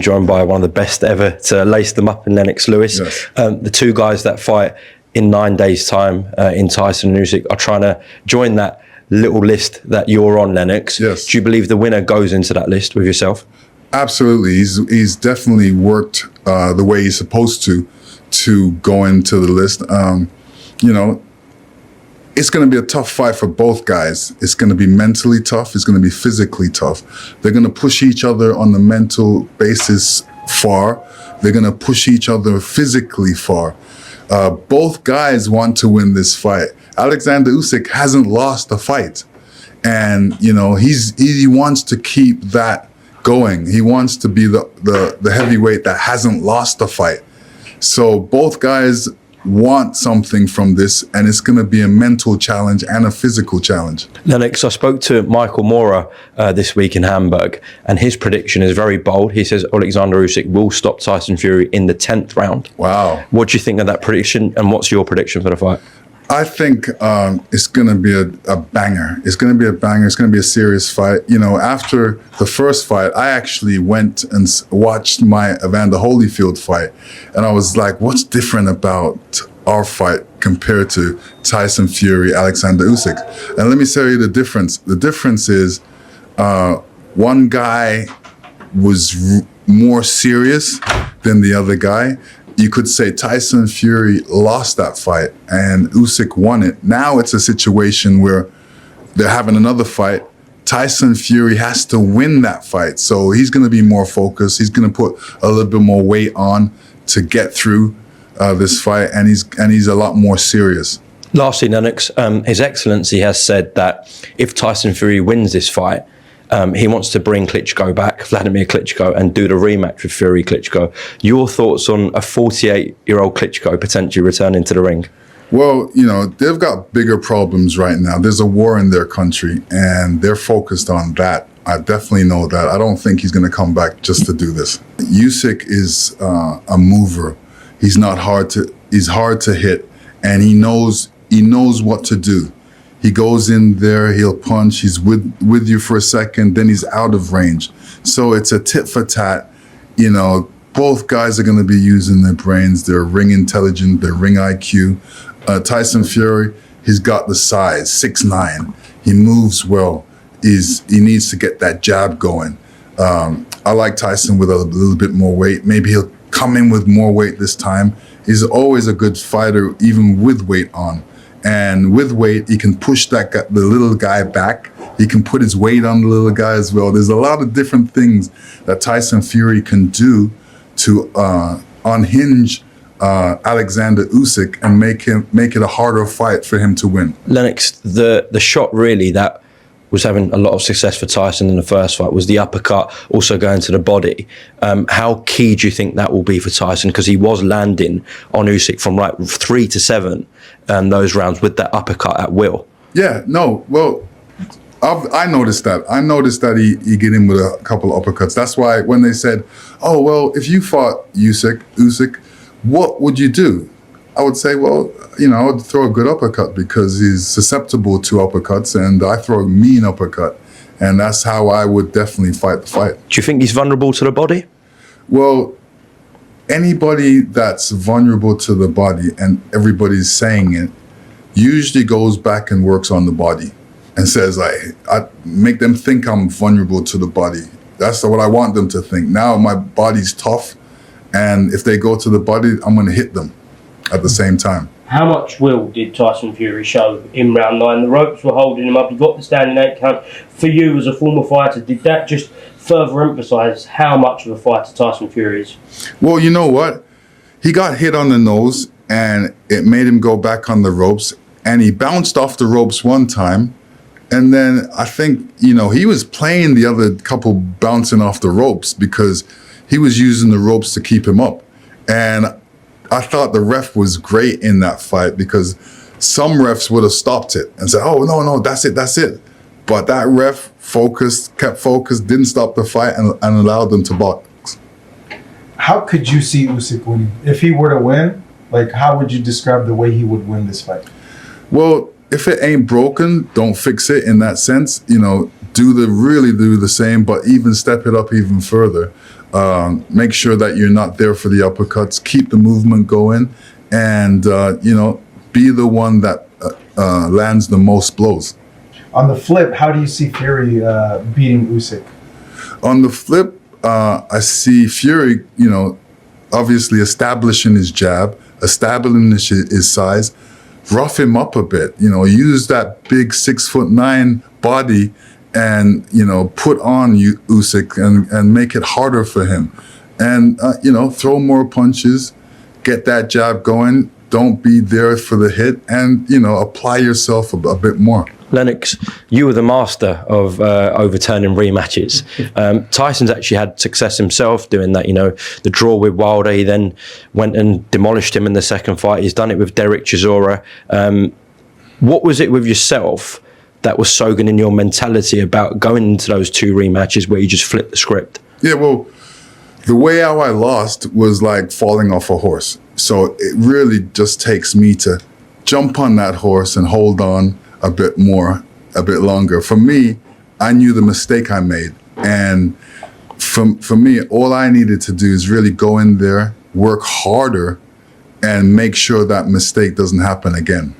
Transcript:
joined by one of the best ever to lace them up in Lennox Lewis. Yes. The two guys that fight in 9 days' time in Tyson and Usyk are trying to join that little list that you're on, Lennox. Yes. Do you believe the winner goes into that list with yourself? Absolutely. He's definitely worked the way he's supposed to go into the list. You know, it's going to be a tough fight for both guys. It's going to be mentally tough. It's going to be physically tough. They're going to push each other on the mental basis far. They're going to push each other physically far. Both guys want to win this fight. Alexander Usyk hasn't lost a fight. And, you know, he wants to keep that going. He wants to be the heavyweight that hasn't lost a fight. So both guys want something from this, and it's going to be a mental challenge and a physical challenge. Lennox, I spoke to Michael Mora this week in Hamburg, and his prediction is very bold. He says Alexander Usyk will stop Tyson Fury in the 10th round. Wow. What do you think of that prediction, and what's your prediction for the fight? I think it's going to be a banger. It's going to be a banger. It's going to be a serious fight. You know, after the first fight, I actually went and watched my Evander Holyfield fight. And I was like, what's different about our fight compared to Tyson Fury, Alexander Usyk? And let me tell you the difference. The difference is one guy was more serious than the other guy. You could say Tyson Fury lost that fight and Usyk won it. Now it's a situation where they're having another fight. Tyson Fury has to win that fight. So he's going to be more focused. He's going to put a little bit more weight on to get through this fight. And he's a lot more serious. Lastly, Lennox, His Excellency has said that if Tyson Fury wins this fight, he wants to bring Klitschko back, Wladimir Klitschko, and do the rematch with Fury Klitschko. Your thoughts on a 48-year-old Klitschko potentially returning to the ring? Well, you know, they've got bigger problems right now. There's a war in their country, and they're focused on that. I definitely know that. I don't think he's going to come back just to do this. Usyk is a mover. He's hard to hit, and he knows what to do. He goes in there, he'll punch, he's with you for a second, then he's out of range. So it's a tit for tat. You know, both guys are going to be using their brains, their ring intelligence, their ring IQ. Tyson Fury, he's got the size, 6'9". He moves well. He needs to get that jab going. I like Tyson with a little bit more weight. Maybe he'll come in with more weight this time. He's always a good fighter, even with weight on. And with weight, he can push the little guy back. He can put his weight on the little guy as well. There's a lot of different things that Tyson Fury can do to unhinge Alexander Usyk and make it a harder fight for him to win. Lennox, the shot really that was having a lot of success for Tyson in the first fight was the uppercut, also going to the body. How key do you think that will be for Tyson? Because he was landing on Usyk from like 3 to 7 those rounds with that uppercut at will. Yeah, no, well, I noticed that. I noticed that he get in with a couple of uppercuts. That's why when they said, oh, well, if you fought Usyk, what would you do? I would say, well, you know, I would throw a good uppercut because he's susceptible to uppercuts, and I throw a mean uppercut. And that's how I would definitely fight the fight. Do you think he's vulnerable to the body? Well, anybody that's vulnerable to the body, and everybody's saying it, usually goes back and works on the body and says, like, I make them think I'm vulnerable to the body. That's what I want them to think. Now my body's tough, and if they go to the body, I'm going to hit them at the same time. How much will did Tyson Fury show in round 9? The ropes were holding him up. He got the standing 8 count. For you as a former fighter, did that just further emphasise how much of a fighter Tyson Fury is? Well, you know what? He got hit on the nose, and it made him go back on the ropes, and he bounced off the ropes one time. And then I think, you know, he was playing the other couple bouncing off the ropes because he was using the ropes to keep him up. And I thought the ref was great in that fight because some refs would have stopped it and said, oh, no, that's it. But that ref kept focused, didn't stop the fight, and allowed them to box. How could you see Usyk winning? If he were to win, like, how would you describe the way he would win this fight? Well, if it ain't broken, don't fix it in that sense. You know, really do the same, but even step it up even further. Make sure that you're not there for the uppercuts. Keep the movement going, and be the one that lands the most blows. On the flip, how do you see Fury beating Usyk? On the flip, I see Fury, obviously establishing his jab, establishing his size, rough him up a bit, use that big 6'9" body and, put on Usyk and make it harder for him. And, throw more punches, get that jab going, don't be there for the hit, and, apply yourself a bit more. Lennox, you were the master of overturning rematches. Tyson's actually had success himself doing that. The draw with Wilder, he then went and demolished him in the second fight. He's done it with Derek Chisora. What was it with yourself that was so good in your mentality about going into those two rematches where you just flipped the script? Yeah, well, the way how I lost was like falling off a horse. So it really just takes me to jump on that horse and hold on a bit more, a bit longer. For me, I knew the mistake I made. And for me, all I needed to do is really go in there, work harder, and make sure that mistake doesn't happen again.